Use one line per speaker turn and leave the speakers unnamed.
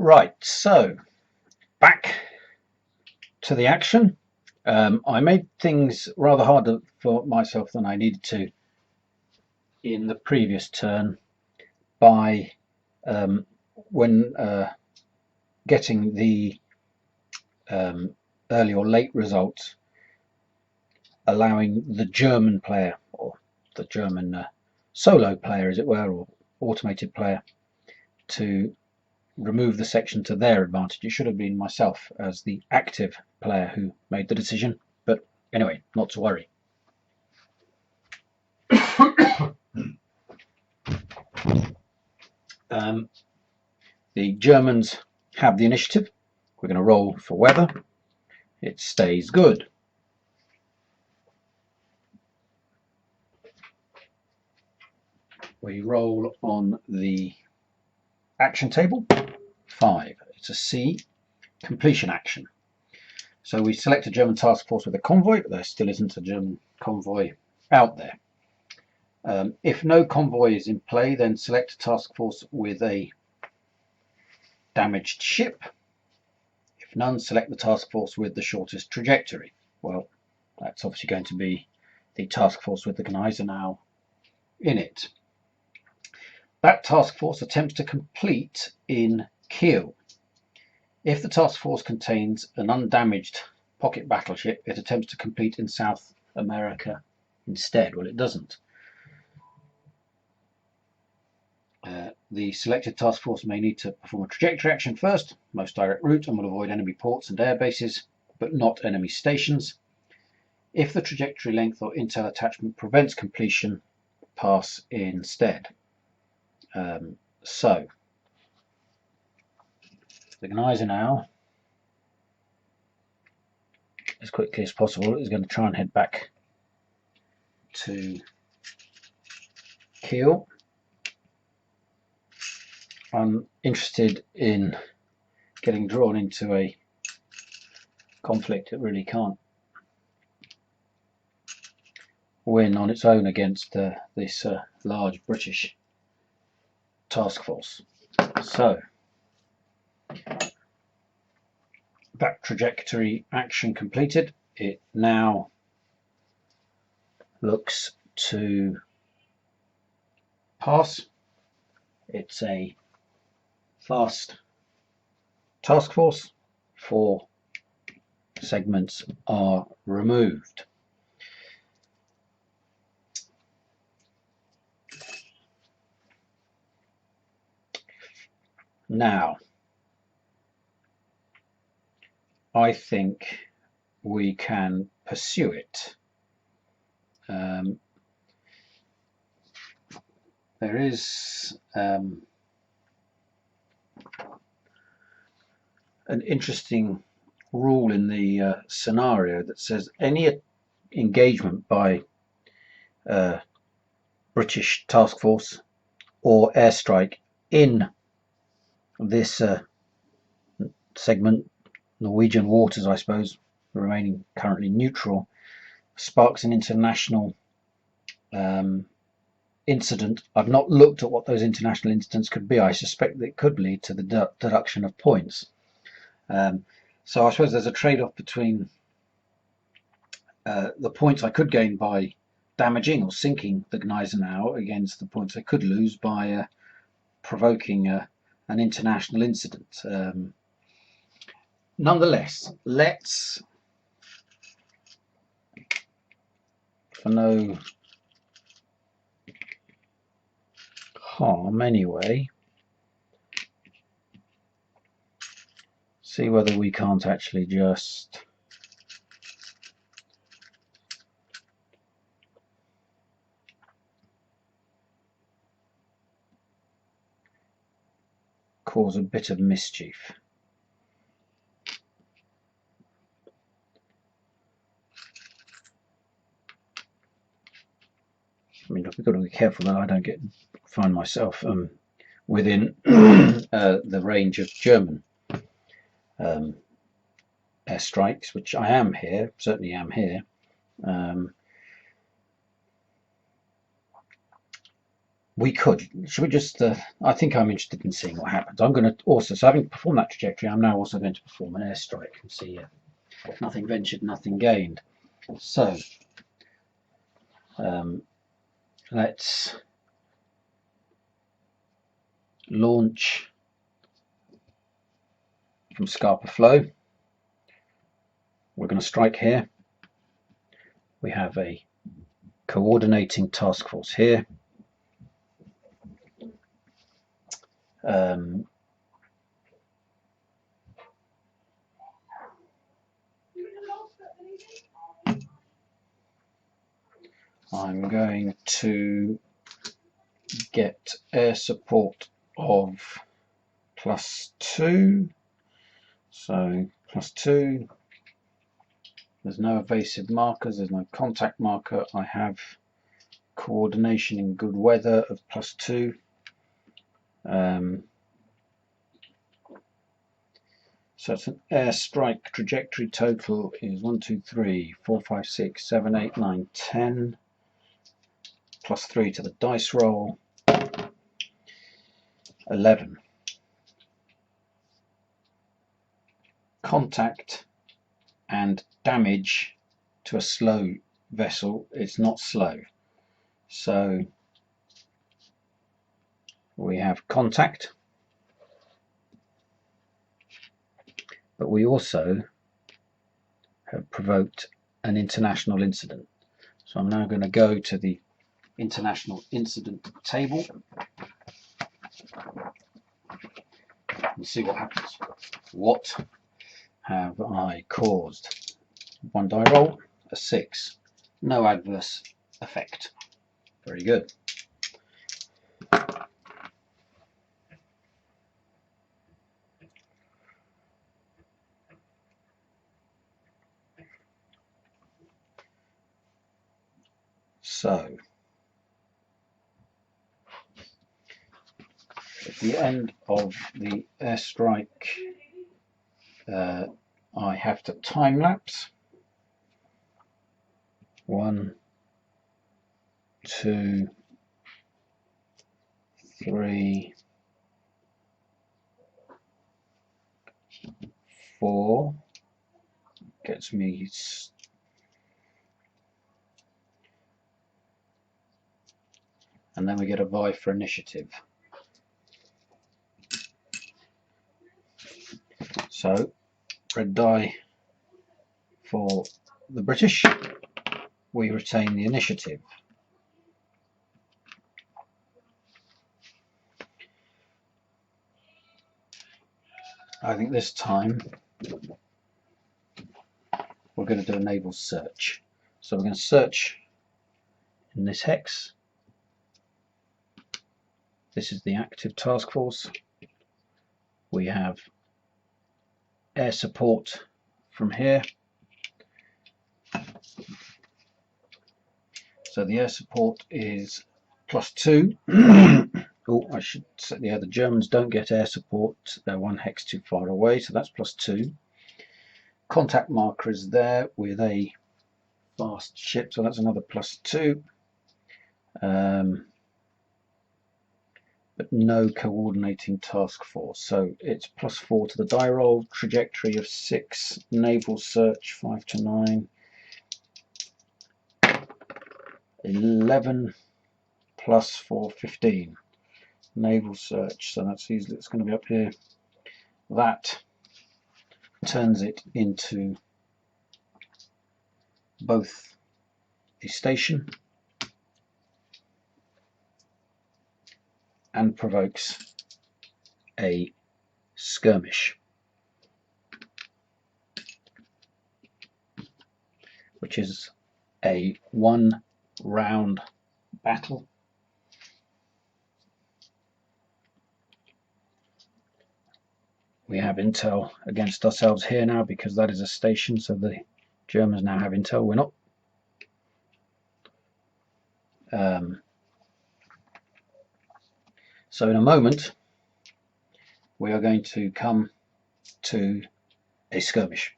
Right, so back to the action. I made things rather harder for myself than I needed to in the previous turn by when getting the early or late results, allowing the German player, or the German solo player as it were, or automated player, to remove the section to their advantage. It should have been myself as the active player who made the decision, but anyway, not to worry. The Germans have the initiative. We're going to roll for weather. It stays good. We roll on the action table. 5. It's a C, completion action. So we select a German task force with a convoy, but there still isn't a German convoy out there. If no convoy is in play, then select a task force with a damaged ship. If none, select the task force with the shortest trajectory. Well, that's obviously going to be the task force with the Gneisenau in it. That task force attempts to complete in Kiel. If the task force contains an undamaged pocket battleship, it attempts to complete in South America instead. Well, it doesn't. The selected task force may need to perform a trajectory action first, most direct route, and will avoid enemy ports and air bases, but not enemy stations. If the trajectory length or intel attachment prevents completion, pass instead. So, the Gneisenau, as quickly as possible, is going to try and head back to Kiel. I'm interested in getting drawn into a conflict that really can't win on its own against this large British task force. So that trajectory action completed. It now looks to pass. It's a fast task force. 4 segments are removed. Now, I think we can pursue it. There is an interesting rule in the scenario that says any engagement by British task force or airstrike in this segment, Norwegian waters, I suppose, remaining currently neutral, sparks an international incident. I've not looked at what those international incidents could be. I suspect that it could lead to the deduction of points. So I suppose there's a trade-off between the points I could gain by damaging or sinking the Gneisenau against the points I could lose by provoking an international incident. Nonetheless, let's, for no harm anyway, see whether we can't actually just cause a bit of mischief. I mean, I've got to be careful that I don't find myself within the range of German airstrikes, which I am here, certainly am here. we could. Should we just? I think I'm interested in seeing what happens. I'm going to also, so having performed that trajectory, I'm now also going to perform an airstrike and see nothing ventured, nothing gained. So let's launch from Scarpa Flow. We're going to strike here. We have a coordinating task force here. I'm going to get air support of +2, so +2. There's no evasive markers, there's no contact marker. I have coordination in good weather of +2. So it's an airstrike trajectory total is 1, 2, 3, 4, 5, 6, 7, 8, 9, 10. +3 to the dice roll. 11. Contact and damage to a slow vessel. It's not slow. So we have contact, but we also have provoked an international incident. So I'm now going to go to the international incident table and see what happens. What have I caused? 1 die roll, a 6. No adverse effect. Very good. So at the end of the airstrike, I have to time lapse. 1, 2, 3, 4. Gets me. And then we get a vie for initiative. So, red die for the British. We retain the initiative. I think this time we're going to do a naval search. So we're going to search in this hex. This is the active task force. We have air support from here. So the air support is +2. Oh, I should say, yeah, the Germans don't get air support. They're 1 hex too far away, so that's +2. Contact marker is there with a fast ship, so that's another +2. But no coordinating task force, so it's +4 to the die roll. Trajectory of 6. Naval search 5 to 9. 11 +4, 15. Naval search, so that's easily, it's going to be up here. That turns it into both a station and provokes a skirmish, which is a 1-round battle. We have intel against ourselves here now because that is a station, so the Germans now have intel, we're not. So in a moment we are going to come to a skirmish.